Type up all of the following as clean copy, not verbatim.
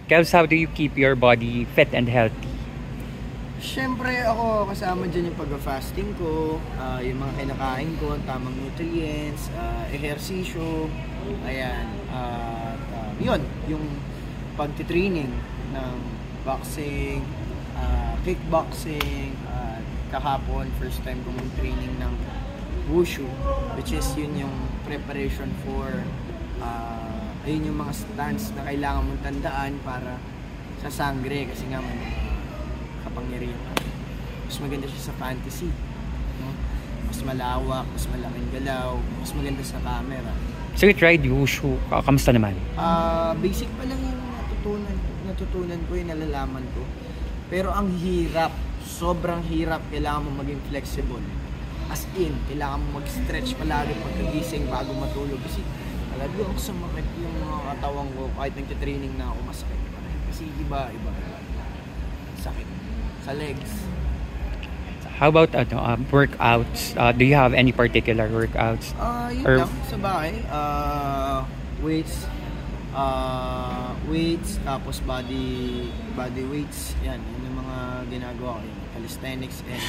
Kels, how do you keep your body fit and healthy? Siyempre ako kasama dyan yung pag-fasting ko, yung mga kinakain ko, tamang nutrients, ehersisyo, ayan, yun, yung pagtitraining ng boxing, kickboxing, kahapon, first time ko mag-training ng wushu, which is yun yung preparation for, ayun yung mga stance na kailangan mong tandaan para sa sangre, kasi nga may mga kapangyarihan. Mas maganda siya sa fantasy, no? Mas malawak, mas malaking galaw, mas maganda sa camera. So you tried wushu, kamusta naman? Basic pa lang yung natutunan ko, yung nalalaman ko. Pero ang hirap, sobrang hirap, kailangan mo maging flexible. As in, kailangan mo mag-stretch palagi pagkagising bago matulog. Kasi talagang sumakit yung mga katawan ko, kahit nagtitraining na ako, masakit pa rin. Kasi iba. Sakit sa legs. How about workouts? Do you have any particular workouts? Yun lang, sa bahay. Weights, tapos body weights. Yan yung mga ginagawa ko. Calisthenics and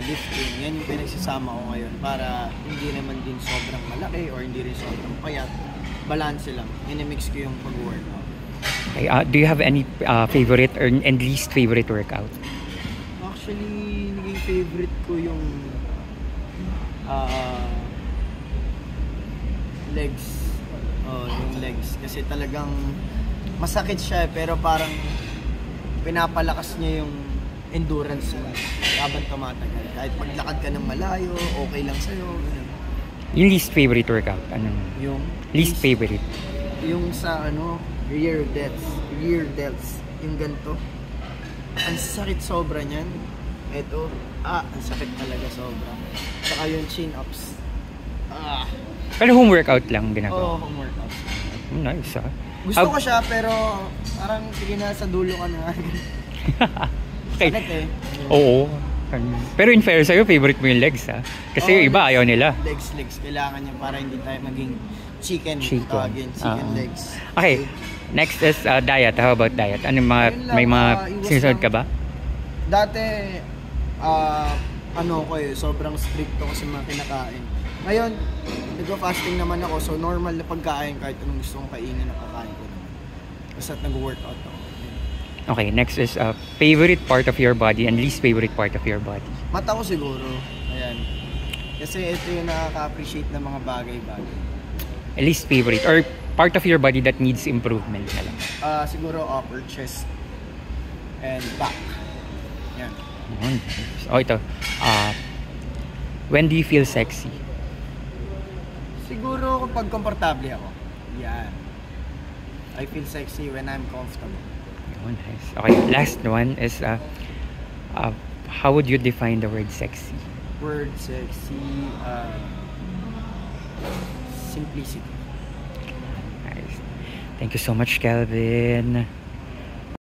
lifting. Yan yung pinagsasama ko ngayon para hindi naman din sobrang malaki or hindi rin sobrang payat. Balance lang. Inimix ko yung pag-workout. Okay, do you have any favorite and least favorite workout? Actually, naging favorite ko yung legs. Yung legs. Kasi talagang masakit siya pero parang pinapalakas niya yung endurance mo habang tumatagal. Kahit paglakad ka ng malayo, okay lang sa'yo. Ganun. Yung least favorite workout? Anong? Yung least favorite? Yung sa rear delts. Yung ganito. Ang sakit sobra niyan. Ito, ang sakit talaga sobra. Saka yung chin-ups. Pero home workout lang ginagawa? Oo, home workout. Nice Gusto ko siya pero parang sige na sa dulo ka na. Okay. Sakit eh. Oo. Pero in fair sa'yo, favorite mo yung legs Kasi yung iba ayaw nila. Legs. Kailangan niya para hindi tayo maging chicken legs. Okay. Next is diet. How about diet? May mga sinusunod ka ba? Dati, sobrang stricto ko sa mga kinakain. Ngayon, nag-fasting naman ako, so normal na pagkain kahit anong gusto kong kainin, nakakain ko naman. Basta't nag-workout ako. Okay, next is favorite part of your body and least favorite part of your body. Mata ko siguro. Ayan. Kasi ito yung nakaka-appreciate ng mga bagay-bagay. Least favorite or part of your body that needs improvement na lang? Siguro upper chest and back. Yan. Ito. When do you feel sexy? Siguro kapag komportable ako. Yan. I feel sexy when I'm comfortable. Nice. Okay, last one is how would you define the word sexy? Word sexy, simplicity. Nice. Thank you so much, Kelvin.